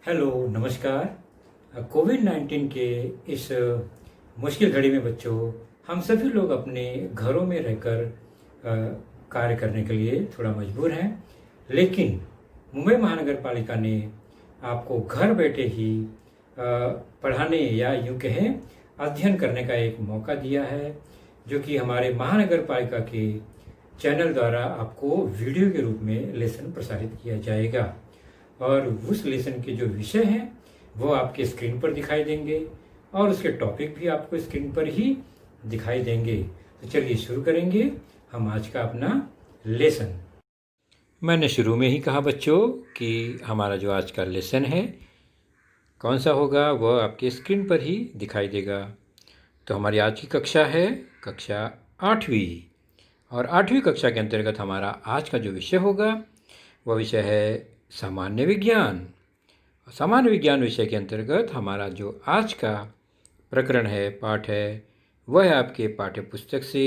Hello, नमस्कार। कोविड-19 के इस मुश्किल घड़ी में बच्चों, हम सभी लोग अपने घरों में रहकर कार्य करने के लिए थोड़ा मजबूर हैं। लेकिन मुंबई महानगर पालिका ने आपको घर बैठे ही पढ़ाने या यूँ कहें अध्ययन करने का एक मौका दिया है, जो कि हमारे महानगर पालिका के चैनल द्वारा आपको वीडियो के रूप में लेसन प्रसारित किया जाएगा। और उस लेसन के जो विषय हैं वो आपके स्क्रीन पर दिखाई देंगे और उसके टॉपिक भी आपको स्क्रीन पर ही दिखाई देंगे। तो चलिए शुरू करेंगे हम आज का अपना लेसन। मैंने शुरू में ही कहा बच्चों कि हमारा जो आज का लेसन है कौन सा होगा वह आपके स्क्रीन पर ही दिखाई देगा। तो हमारी आज की कक्षा है कक्षा 8वीं, और 8वीं कक्षा के अंतर्गत हमारा आज का जो विषय होगा वह विषय है सामान्य विज्ञान। सामान्य विज्ञान विषय के अंतर्गत हमारा जो आज का प्रकरण है, पाठ है, वह है आपके पाठ्य पुस्तक से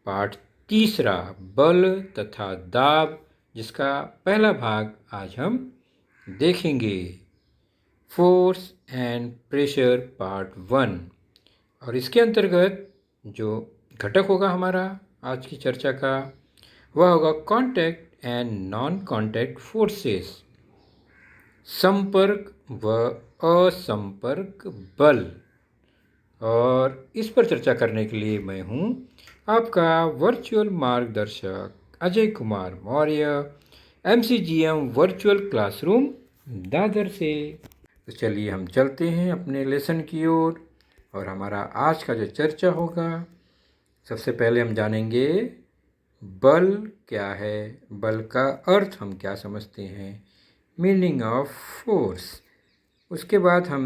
पाठ 3 बल तथा दाब, जिसका पहला भाग आज हम देखेंगे, फोर्स एंड प्रेशर पार्ट 1। और इसके अंतर्गत जो घटक होगा हमारा आज की चर्चा का वह होगा contact and non contact forces, संपर्क व असंपर्क बल। और इस पर चर्चा करने के लिए मैं हूँ आपका वर्चुअल मार्गदर्शक Ajay Kumar Maurya, MCGM virtual classroom Dadar से। तो चलिए हम चलते हैं अपने लेसन की ओर। और हमारा आज का जो चर्चा होगा, सबसे पहले हम जानेंगे बल क्या है, बल का अर्थ हम क्या समझते हैं, मीनिंग ऑफ फोर्स। उसके बाद हम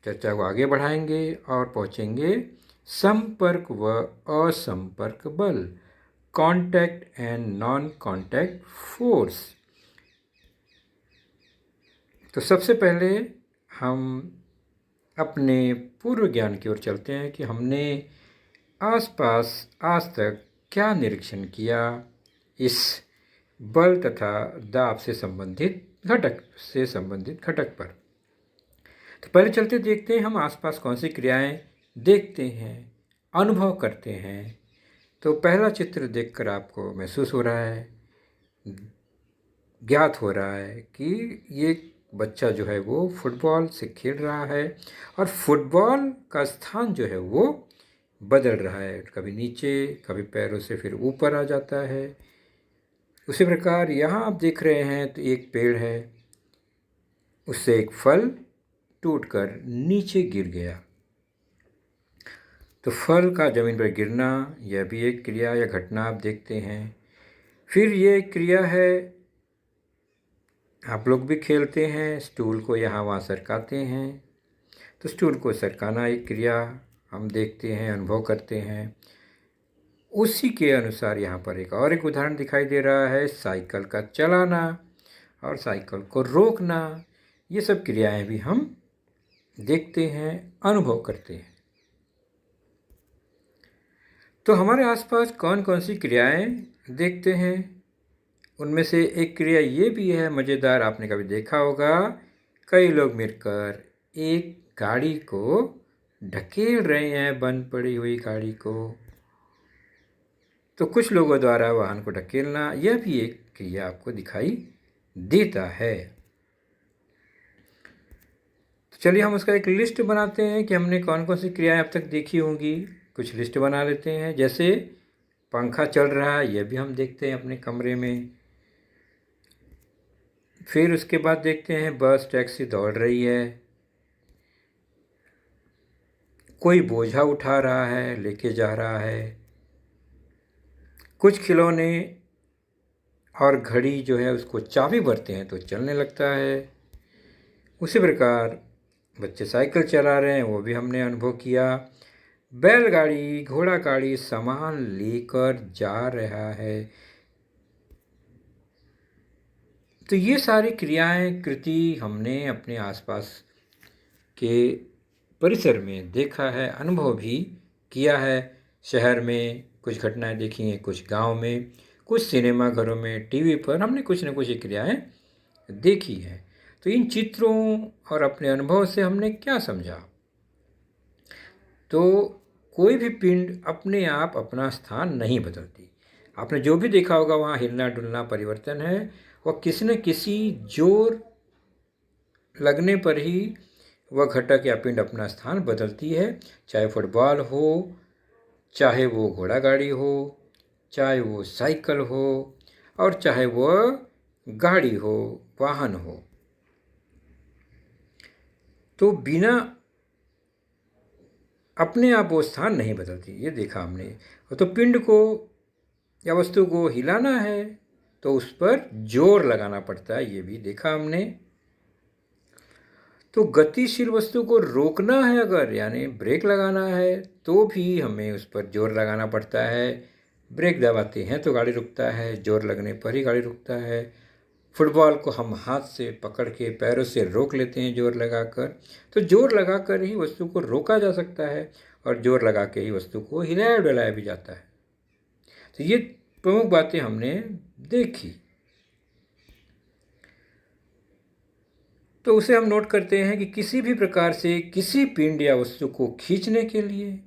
चर्चा को आगे बढ़ाएंगे और पहुंचेंगे संपर्क व असंपर्क बल, contact and non contact force. तो सबसे पहले हम अपने पूर्व ज्ञान की ओर चलते हैं कि हमने आसपास आज तक क्या निरीक्षण किया इस बल तथा दाब से संबंधित घटक पर। तो पहले चलते देखते हैं हम आसपास कौन सी क्रियाएं देखते हैं, अनुभव करते हैं। तो पहला चित्र देखकर आपको महसूस हो रहा है, ज्ञात हो रहा है कि ये बच्चा जो है वो फुटबॉल से खेल रहा है और फुटबॉल का स्थान जो है वो बदल रहा है, कभी नीचे कभी पैरों से फिर ऊपर आ जाता है। उसी प्रकार यहाँ आप देख रहे हैं तो एक पेड़ है, उससे एक फल टूटकर नीचे गिर गया। तो फल का ज़मीन पर गिरना यह भी एक क्रिया या घटना आप देखते हैं। फिर ये क्रिया है, आप लोग भी खेलते हैं, स्टूल को यहाँ वहाँ सरकाते हैं, तो स्टूल को सरकाना एक क्रिया हम देखते हैं, अनुभव करते हैं। उसी के अनुसार यहाँ पर एक उदाहरण दिखाई दे रहा है, साइकिल का चलाना और साइकिल को रोकना। ये सब क्रियाएं भी हम देखते हैं, अनुभव करते हैं। तो हमारे आसपास कौन कौन सी क्रियाएं देखते हैं, उनमें से एक क्रिया ये भी है मज़ेदार, आपने कभी देखा होगा, कई लोग मिलकर एक गाड़ी को ढकेल रहे हैं, बंद पड़ी हुई गाड़ी को। तो कुछ लोगों द्वारा वाहन को ढकेलना यह भी एक क्रिया आपको दिखाई देता है। तो चलिए हम उसका एक लिस्ट बनाते हैं कि हमने कौन कौन सी क्रियाएं अब तक देखी होंगी। कुछ लिस्ट बना लेते हैं, जैसे पंखा चल रहा है, यह भी हम देखते हैं अपने कमरे में। फिर उसके बाद देखते हैं बस टैक्सी दौड़ रही है, कोई बोझा उठा रहा है, लेके जा रहा है। कुछ खिलौने और घड़ी जो है उसको चाबी भरते हैं तो चलने लगता है। उसी प्रकार बच्चे साइकिल चला रहे हैं, वो भी हमने अनुभव किया। बैलगाड़ी घोड़ा गाड़ी सामान लेकर जा रहा है। तो ये सारी क्रियाएं कृति हमने अपने आसपास के परिसर में देखा है, अनुभव भी किया है। शहर में कुछ घटनाएं देखी हैं, कुछ गांव में, कुछ सिनेमा घरों में, टीवी पर हमने कुछ न कुछ क्रियाएं देखी हैं। तो इन चित्रों और अपने अनुभव से हमने क्या समझा? तो कोई भी पिंड अपने आप अपना स्थान नहीं बदलती। आपने जो भी देखा होगा वहाँ हिलना डुलना परिवर्तन है, वह किसी न किसी जोर लगने पर ही वह घटक या पिंड अपना स्थान बदलती है। चाहे फुटबॉल हो, चाहे वो घोड़ा गाड़ी हो, चाहे वो साइकिल हो, और चाहे वह गाड़ी हो, वाहन हो। तो बिना अपने आप वो स्थान नहीं बदलती, ये देखा हमने। तो पिंड को या वस्तु को हिलाना है तो उस पर जोर लगाना पड़ता है, ये भी देखा हमने। तो गतिशील वस्तु को रोकना है अगर, यानी ब्रेक लगाना है, तो भी हमें उस पर जोर लगाना पड़ता है। ब्रेक दबाते हैं तो गाड़ी रुकता है, जोर लगने पर ही गाड़ी रुकता है। फुटबॉल को हम हाथ से पकड़ के पैरों से रोक लेते हैं जोर लगाकर, तो जोर लगाकर ही वस्तु को रोका जा सकता है और जोर लगा के ही वस्तु को हिलाया डुलाया भी जाता है। तो ये प्रमुख बातें हमने देखी। तो उसे हम नोट करते हैं कि किसी भी प्रकार से किसी पिंड या वस्तु को खींचने के लिए,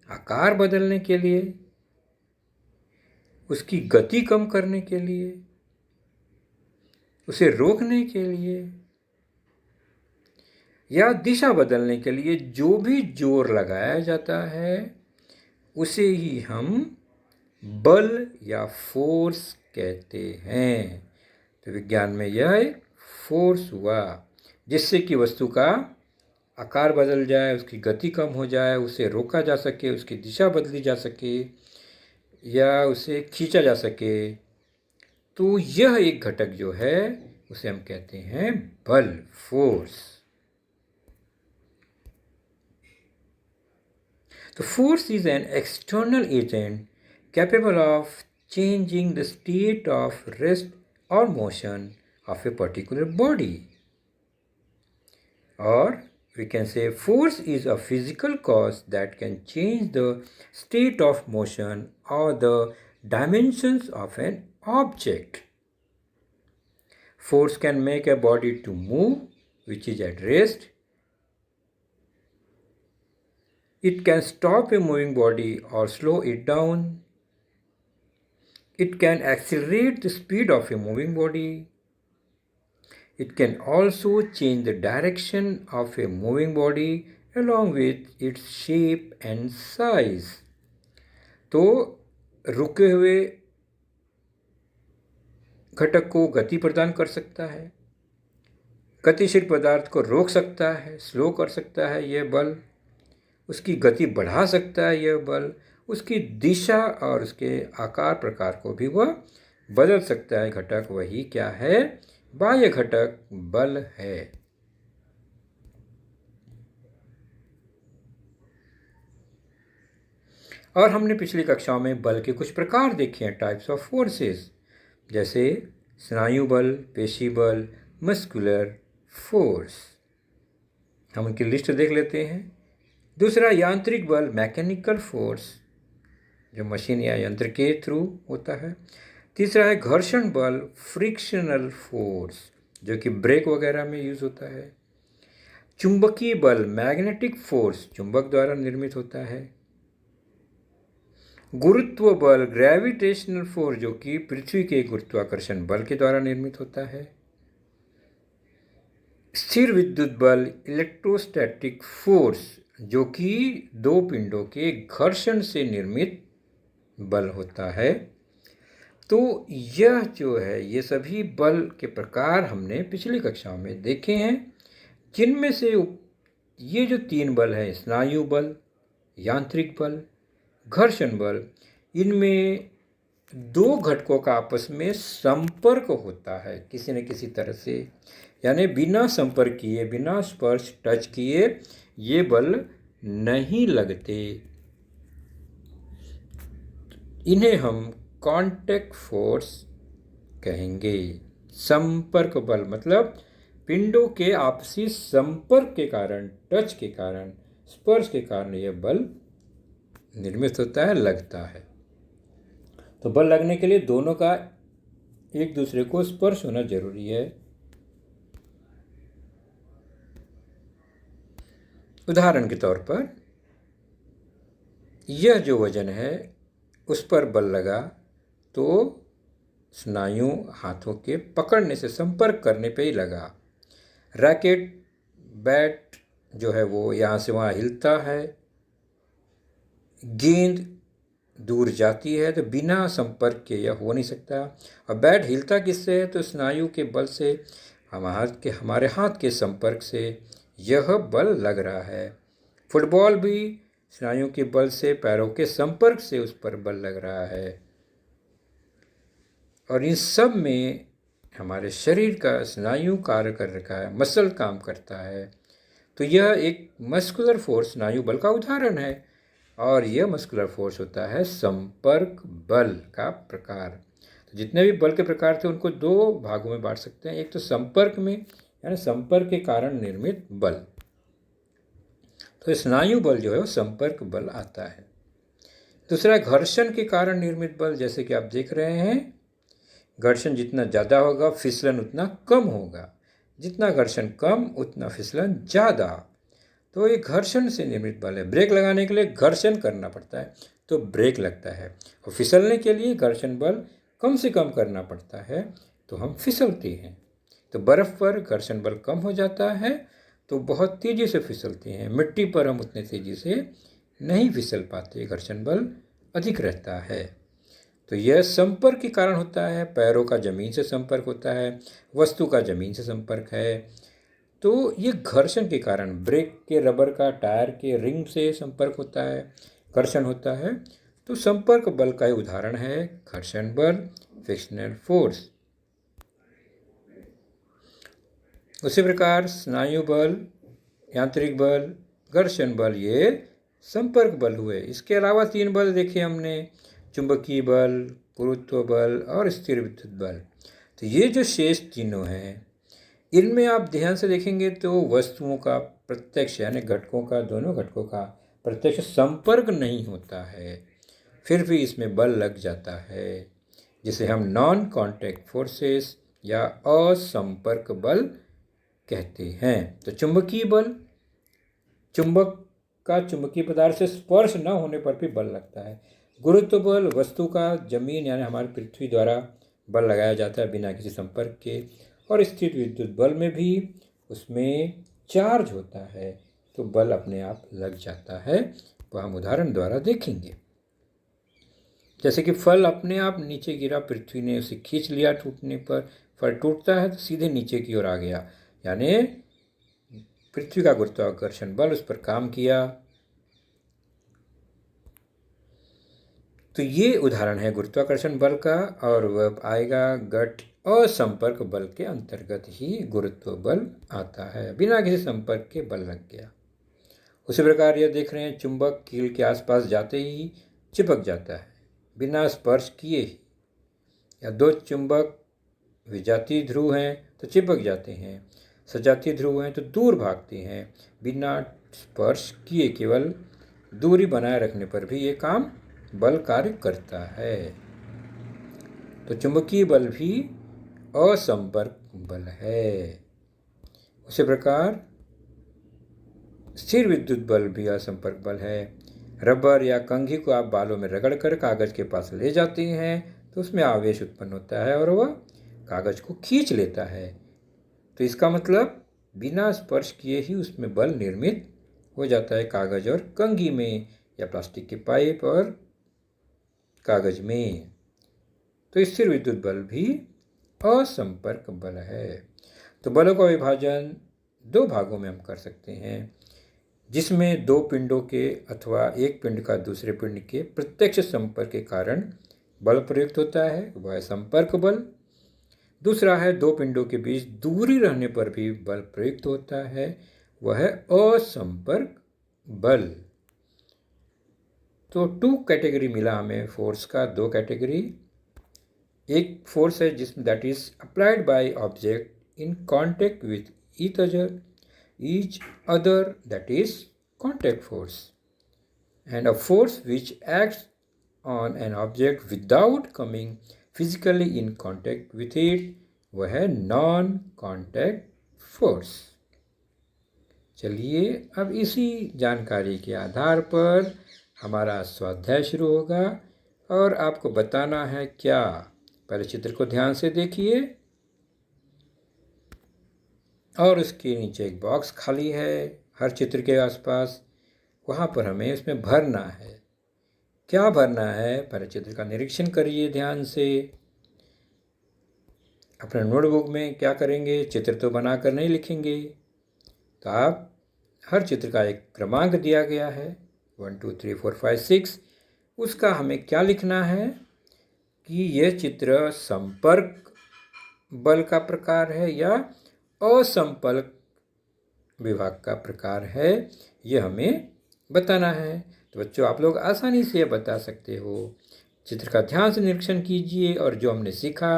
आकार बदलने के लिए, उसकी गति कम करने के लिए, उसे रोकने के लिए या दिशा बदलने के लिए जो भी जोर लगाया जाता है उसे ही हम बल या फोर्स कहते हैं। तो विज्ञान में यह एक फोर्स हुआ जिससे कि वस्तु का आकार बदल जाए, उसकी गति कम हो जाए, उसे रोका जा सके, उसकी दिशा बदली जा सके या उसे खींचा जा सके। तो यह एक घटक जो है उसे हम कहते हैं बल, फोर्स। तो force is an external agent capable of changing the state of rest or motion of a particular body. Or we can say force is a physical cause that can change the state of motion or the dimensions of an object. Force can make a body to move which is at rest. It can stop a moving body or slow it down. It can accelerate the speed of a moving body. It can also change the direction of a moving body along with its shape and size. तो रुके हुए घटक को गति प्रदान कर सकता है, गतिशील पदार्थ को रोक सकता है, स्लो कर सकता है यह बल, उसकी गति बढ़ा सकता है यह बल, उसकी दिशा और उसके आकार प्रकार को भी वह बदल सकता है घटक। वही क्या है? बाह्य घटक बल है। और हमने पिछली कक्षाओं में बल के कुछ प्रकार देखे हैं, टाइप्स ऑफ फोर्सेस, जैसे स्नायु बल, पेशी बल, मस्कुलर फोर्स। हम उनकी लिस्ट देख लेते हैं। दूसरा यांत्रिक बल, मैकेनिकल फोर्स, जो मशीन या यंत्र के थ्रू होता है। तीसरा है घर्षण बल, फ्रिक्शनल फोर्स, जो कि ब्रेक वगैरह में यूज होता है। चुंबकीय बल, मैग्नेटिक फोर्स, चुंबक द्वारा निर्मित होता है। गुरुत्व बल, ग्रेविटेशनल फोर्स, जो कि पृथ्वी के गुरुत्वाकर्षण बल के द्वारा निर्मित होता है। स्थिर विद्युत बल, इलेक्ट्रोस्टैटिक फोर्स, जो कि दो पिंडों के घर्षण से निर्मित बल होता है। तो यह जो है ये सभी बल के प्रकार हमने पिछली कक्षाओं में देखे हैं, जिनमें से ये जो तीन बल हैं, स्नायु बल, यांत्रिक बल, घर्षण बल, इनमें दो घटकों का आपस में संपर्क होता है किसी न किसी तरह से, यानी बिना संपर्क किए, बिना स्पर्श टच किए ये बल नहीं लगते। इन्हें हम कांटेक्ट फोर्स कहेंगे। संपर्क बल मतलब पिंडों के आपसी संपर्क के कारण, टच के कारण, स्पर्श के कारण यह बल निर्मित होता है, लगता है। तो बल लगने के लिए दोनों का एक दूसरे को स्पर्श होना जरूरी है। उदाहरण के तौर पर यह जो वजन है उस पर बल लगा तो स्नायु हाथों के पकड़ने से, संपर्क करने पे ही लगा। रैकेट, बैट जो है वो यहाँ से वहाँ हिलता है, गेंद दूर जाती है, तो बिना संपर्क के यह हो नहीं सकता। और बैट हिलता किससे है? तो स्नायु के बल से, हमारे हाथ के संपर्क से यह बल लग रहा है। फुटबॉल भी स्नायु के बल से, पैरों के संपर्क से उस पर बल लग रहा है। और इन सब में हमारे शरीर का स्नायु कार्य कर रखा है, मसल काम करता है। तो यह एक मस्कुलर फोर्स, स्नायु बल का उदाहरण है। और यह मस्कुलर फोर्स होता है संपर्क बल का प्रकार। तो जितने भी बल के प्रकार थे उनको दो भागों में बांट सकते हैं। एक तो संपर्क में, यानी संपर्क के कारण निर्मित बल। तो स्नायु बल जो है वो संपर्क बल आता है। दूसरा, घर्षण के कारण निर्मित बल, जैसे कि आप देख रहे हैं, घर्षण जितना ज़्यादा होगा फिसलन उतना कम होगा, जितना घर्षण कम उतना फिसलन ज़्यादा। तो ये घर्षण से निर्मित बल है। ब्रेक लगाने के लिए घर्षण करना पड़ता है तो ब्रेक लगता है, और फिसलने के लिए घर्षण बल कम से कम करना पड़ता है तो हम फिसलते हैं। तो बर्फ़ पर घर्षण बल कम हो जाता है तो बहुत तेज़ी से फिसलते हैं। मिट्टी पर हम उतने तेज़ी से नहीं फिसल पाते, घर्षण बल अधिक रहता है। तो यह संपर्क के कारण होता है। पैरों का ज़मीन से संपर्क होता है, वस्तु का ज़मीन से संपर्क है। तो ये घर्षण के कारण, ब्रेक के रबर का टायर के रिंग से संपर्क होता है, घर्षण होता है। तो संपर्क बल का ही उदाहरण है घर्षण बल, फ्रिक्शनल फोर्स। उसी प्रकार स्नायु बल, यांत्रिक बल, घर्षण बल, ये संपर्क बल हुए। इसके अलावा 3 बल देखे हमने, चुंबकीय बल, गुरुत्व बल और स्थिर विद्युत बल। तो ये जो शेष तीनों हैं, इनमें आप ध्यान से देखेंगे तो वस्तुओं का प्रत्यक्ष, यानी घटकों का, दोनों घटकों का प्रत्यक्ष संपर्क नहीं होता है, फिर भी इसमें बल लग जाता है, जिसे हम नॉन कॉन्टैक्ट फोर्सेस या असंपर्क बल कहते हैं। तो चुंबकीय बल, चुंबक का चुंबकीय पदार्थ से स्पर्श न होने पर भी बल लगता है। गुरुत्व बल, वस्तु का जमीन यानी हमारी पृथ्वी द्वारा बल लगाया जाता है बिना किसी संपर्क के। और स्थिर विद्युत बल में भी उसमें चार्ज होता है तो बल अपने आप लग जाता है, वह हम उदाहरण द्वारा देखेंगे। जैसे कि फल अपने आप नीचे गिरा, पृथ्वी ने उसे खींच लिया, टूटने पर फल टूटता है तो सीधे नीचे की ओर आ गया, यानी पृथ्वी का गुरुत्वाकर्षण बल उस पर काम किया। तो ये उदाहरण है गुरुत्वाकर्षण बल का, और वह आएगा घट असंपर्क बल के अंतर्गत ही गुरुत्व बल आता है, बिना किसी संपर्क के बल लग गया। उसी प्रकार यह देख रहे हैं, चुंबक कील के आसपास जाते ही चिपक जाता है बिना स्पर्श किए ही। या दो चुंबक विजातीय ध्रुव हैं तो चिपक जाते हैं, सजातीय ध्रुव हैं तो दूर भागते हैं बिना स्पर्श किए। केवल दूरी बनाए रखने पर भी ये काम बल कार्य करता है। तो चुंबकीय बल भी असंपर्क बल है। उसी प्रकार स्थिर विद्युत बल भी असंपर्क बल है। रबर या कंघी को आप बालों में रगड़कर कागज के पास ले जाते हैं तो उसमें आवेश उत्पन्न होता है और वह कागज को खींच लेता है। तो इसका मतलब बिना स्पर्श किए ही उसमें बल निर्मित हो जाता है, कागज और कंघी में, या प्लास्टिक के पाइप और कागज में। तो स्थिर विद्युत बल भी असंपर्क बल है। तो बलों का विभाजन 2 भागों में हम कर सकते हैं, जिसमें 2 पिंडों के अथवा एक पिंड का दूसरे पिंड के प्रत्यक्ष संपर्क के कारण बल प्रयुक्त होता है, वह संपर्क बल। दूसरा है 2 पिंडों के बीच दूरी रहने पर भी बल प्रयुक्त होता है, वह है असंपर्क बल। तो 2 कैटेगरी मिला हमें फोर्स का, 2 कैटेगरी। एक फोर्स है जिसमें that is applied by object in contact with each other, that is contact force, and a force which acts on an object without coming physically in contact with it, वह है non contact force. चलिए अब इसी जानकारी के आधार पर हमारा स्वाध्याय शुरू होगा और आपको बताना है क्या। पहले चित्र को ध्यान से देखिए और उसके नीचे एक बॉक्स खाली है हर चित्र के आसपास, वहाँ पर हमें उसमें भरना है। क्या भरना है, पहले चित्र का निरीक्षण करिए ध्यान से। अपने नोटबुक में क्या करेंगे, चित्र तो बनाकर नहीं लिखेंगे, तो आप हर चित्र का एक क्रमांक दिया गया है 1 2 3 4 5 6। उसका हमें क्या लिखना है कि यह चित्र संपर्क बल का प्रकार है या असंपर्क विभाग का प्रकार है, यह हमें बताना है। तो बच्चों आप लोग आसानी से बता सकते हो। चित्र का ध्यान से निरीक्षण कीजिए और जो हमने सीखा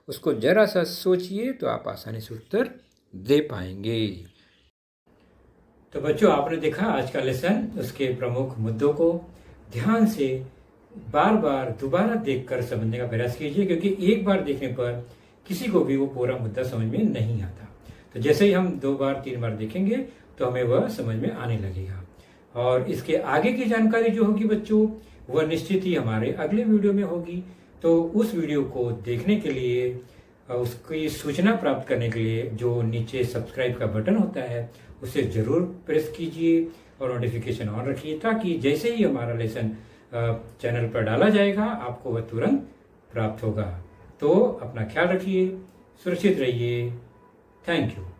उसको जरा सा सोचिए तो आप आसानी से उत्तर दे पाएंगे। तो बच्चों आपने देखा आज का लेसन, उसके प्रमुख मुद्दों को ध्यान से बार बार दोबारा देखकर समझने का प्रयास कीजिए, क्योंकि एक बार देखने पर किसी को भी वो पूरा मुद्दा समझ में नहीं आता। तो जैसे ही हम 2 बार 3 बार देखेंगे तो हमें वह समझ में आने लगेगा। और इसके आगे की जानकारी जो होगी बच्चों, वह निश्चित ही हमारे अगले वीडियो में होगी। तो उस वीडियो को देखने के लिए, उसकी सूचना प्राप्त करने के लिए जो नीचे सब्सक्राइब का बटन होता है उसे ज़रूर प्रेस कीजिए और नोटिफिकेशन ऑन रखिए, ताकि जैसे ही हमारा लेसन चैनल पर डाला जाएगा आपको वह तुरंत प्राप्त होगा। तो अपना ख्याल रखिए, सुरक्षित रहिए। Thank you.